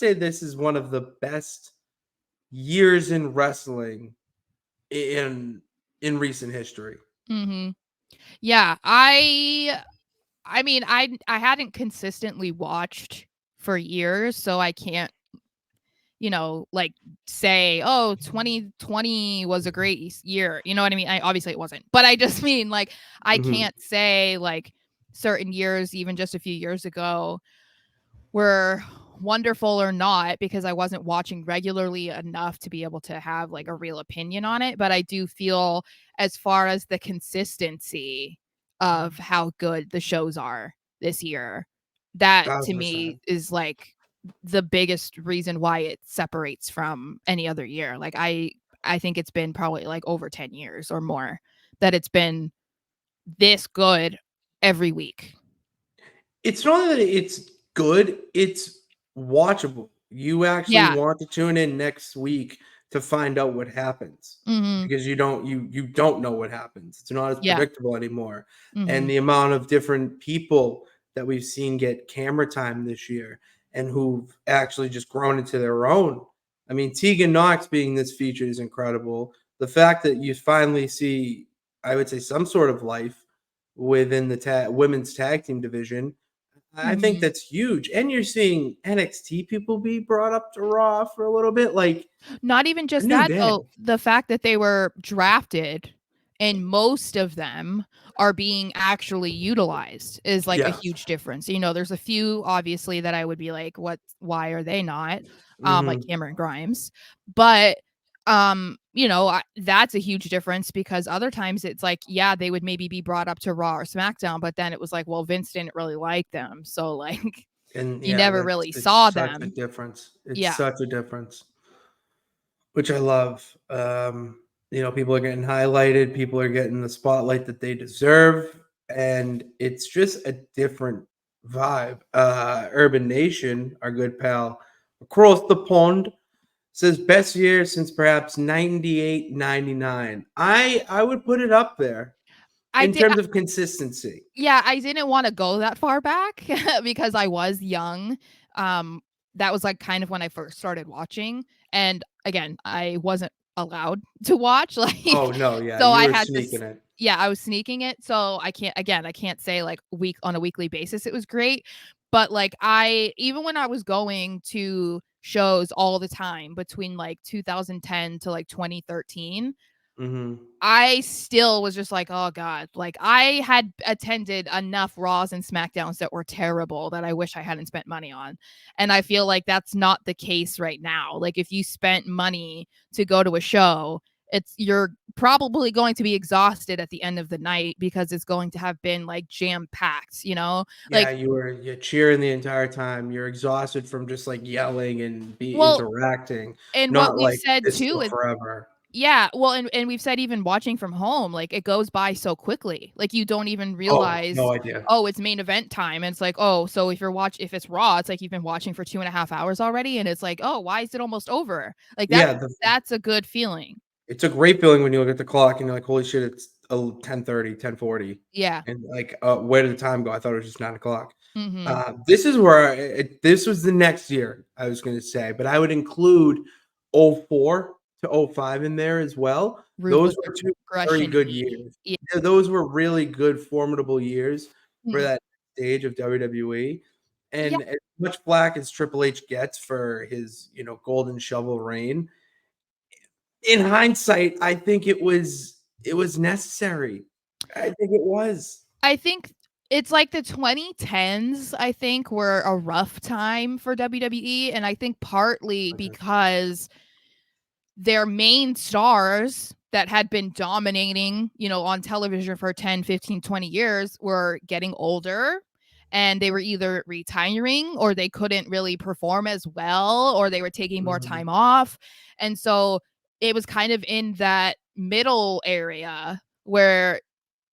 say this is one of the best years in wrestling in recent history. Mm-hmm. Yeah, I mean, I hadn't consistently watched for years, so I can't, like say, oh, 2020 was a great year. You know what I mean? Obviously it wasn't, but I just mean like I Mhm. can't say like certain years, even just a few years ago, were wonderful or not because I wasn't watching regularly enough to be able to have like a real opinion on it. But I do feel as far as the consistency of how good the shows are this year, that to me 1,000%. is like the biggest reason why it separates from any other year. Like I think it's been probably like over 10 years or more that it's been this good every week. It's not that it's good, it's watchable. You actually Yeah. want to tune in next week to find out what happens Mhm. because you don't know what happens. It's not as Yeah. predictable anymore. And Mhm. the amount of different people that we've seen get camera time this year and who've actually just grown into their own. I mean, Tegan Knox being this featured is incredible. The fact that you finally see, I would say, some sort of life within the women's tag team division, I think Mhm. that's huge, and you're seeing NXT people be brought up to Raw for a little bit, like Not even a just new that day. though, the fact that they were drafted and most of them are being actually utilized is like a Yes. huge difference. There's a few obviously that I would be like, what, why are they not? Like Mhm. Cameron Grimes. But that's a huge difference because other times it's like, yeah, they would maybe be brought up to Raw or SmackDown, but then it was like, well, Vince didn't really like them. So like And you yeah, never that's really saw it's such a them. difference. It's Yeah. such a difference, which I love. People are getting highlighted, people are getting the spotlight that they deserve, and it's just a different vibe. Urban Nation, our good pal across the pond, says best year since perhaps 98, 99. I would put it up there I in did. terms of consistency. Yeah, I didn't wanna go that far back because I was young. Um, that was, like, kind of when I first started watching, and again, I wasn't allowed to watch, Oh, like, no, yeah, so you I were had to sneaking it. yeah, I was sneaking it, so I can't say, like, week on a weekly basis it was great, but, like, I even when I was going to shows all the time between, like, 2010 to, like, 2013, Mhm. I still was just like, "Oh god." Like, I had attended enough Raws and SmackDowns that were terrible that I wish I hadn't spent money on, and I feel like that's not the case right now. Like, if you spent money to go to a show, you're probably going to be exhausted at the end of the night because it's going to have been, like, jam-packed, you know? Yeah, Like you're cheering the entire time. You're exhausted from just, like, yelling and be well, interacting, and what not we've like, said "This too go is forever." yeah, well, and we've said even watching from home, like, it goes by so quickly. Like, you don't even Oh, realize, no idea. "Oh, it's main event time," and it's like, "Oh, so if it's Raw, it's like you've been watching for 2.5 hours already," and it's like, "Oh, why is it almost over?" Like, Yeah, the that's a good feeling. it's a great feeling when you look at the clock and you're like, "Holy shit, it's 10:30, 10:40," Yeah. and like, where did the time go? I thought it was just 9 o'clock. Mhm. This is where this was the next year, I was gonna say, but I would include '04 to '05 in there as well. Those Ruthless were 2 very aggression. good years. Yeah. Yeah, those were really good, formidable years for Mhm. that stage of WWE, Yeah, and as much flack as Triple H gets for his, golden shovel reign, in hindsight, I think it was necessary. I think it was. I think it's like the 2010s, I think, were a rough time for WWE, and I think partly Okay. because their main stars that had been dominating, on television for 10, 15, 20 years were getting older and they were either retiring or they couldn't really perform as well or they were taking more Mhm. time off. And so it was kind of in that middle area where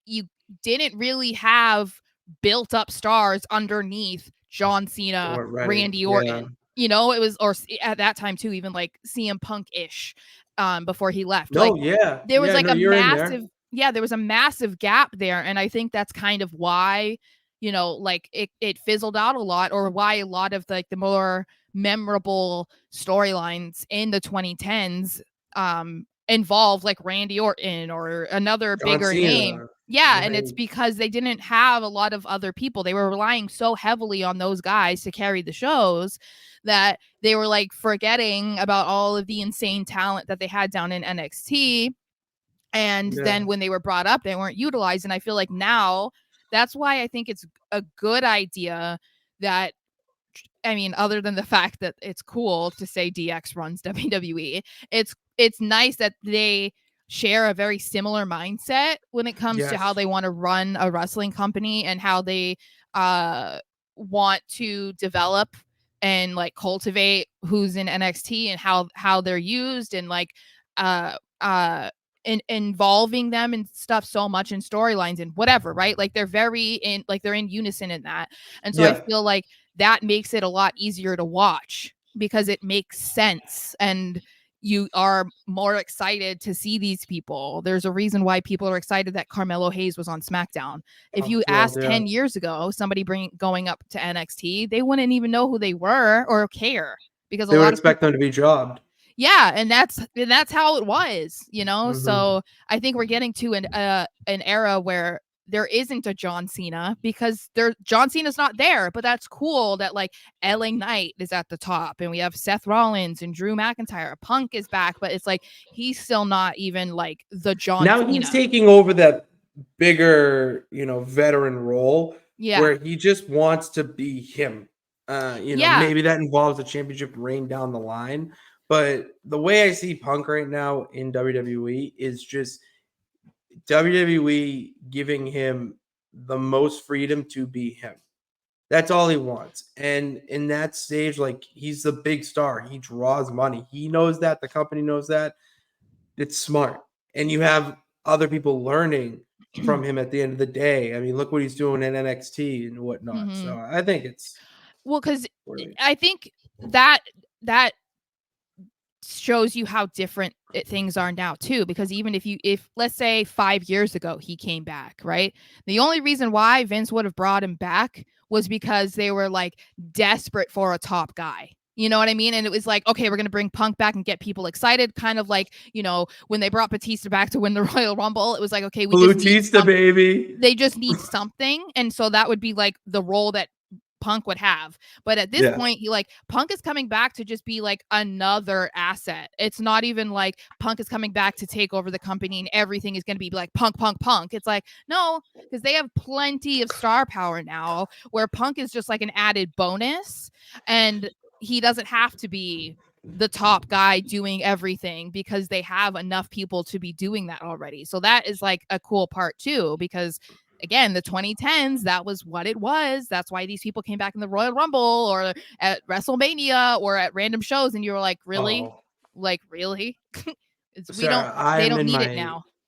you didn't really have built up stars underneath John They Cena, weren't ready. Randy Yeah. Orton. It was at that time too, even like CM Punk-ish, before he left. Like No, yeah. there was Yeah, like no, a you're in there. massive yeah, there was a massive gap there. And I think that's kind of why, like it fizzled out a lot or why a lot of like the more memorable storylines in the 2010s involve like Randy Orton or another John bigger name. Cena, Yeah, and right? it's because they didn't have a lot of other people. They were relying so heavily on those guys to carry the shows that they were like forgetting about all of the insane talent that they had down in NXT. And Yeah, then when they were brought up, they weren't utilized. And I feel like now that's why I think it's a good idea that, I mean, other than the fact that it's cool to say DX runs WWE, it's nice that they share a very similar mindset when it comes to how yes, they want to run a wrestling company and how they uh want to develop and like cultivate who's in NXT and how they're used and like uh uh involving them and stuff so much in storylines and whatever, right? Like they're very in, like they're in unison in that. And so I yeah. feel like that makes it a lot easier to watch because it makes sense and you are more excited to see these people. There's a reason why people are excited that Carmelo Hayes was on SmackDown. If I'm you thrilled. asked Yeah, 10 years ago somebody going up to NXT, they wouldn't even know who they were or care because a they would lot of expect them people, to be jobbed. yeah, and that's how it was, you know. Hmm. So I think we're getting to an era where there isn't a John Cena because John Cena's not there, but that's cool that like LA Knight is at the top and we have Seth Rollins and Drew McIntyre. Punk is back, but it's like he's still not even like the John Now he's Cena. taking over that bigger, veteran role Yeah. where he just wants to be him. Yeah. Maybe that involves a championship reign down the line. But the way I see Punk right now in WWE is just WWE giving him the most freedom to be him. That's all he wants. And in that stage, like he's the big star. He draws money. He knows that. The company knows that. It's smart. And you have other people learning from him at the end of the day. I mean, look what he's doing in NXT and whatnot. So Mhm. I think it's Well, cuz brilliant. I think that that shows you how different things are now too, because even if let's say 5 years ago he came back, right, the only reason why Vince would have brought him back was because they were like desperate for a top guy, you know what I mean? And it was like, okay, we're going to bring Punk back and get people excited, kind of like, when they brought Batista back to win the Royal Rumble, it was like, okay, we just need Blutista, baby. they just need something. And so that would be like the role that Punk would have. But at this Yeah. point, Punk is coming back to just be like another asset. It's not even like Punk is coming back to take over the company and everything is going to be like Punk, Punk, Punk. It's like, no, because they have plenty of star power now where Punk is just like an added bonus and he doesn't have to be the top guy doing everything because they have enough people to be doing that already. So that is like a cool part too, because again, the 2010s, that was what it was. That's why these people came back in the Royal Rumble or at WrestleMania or at random shows. And you were like, really? Oh, Like, really? Sarah, They I'm don't in need it my now.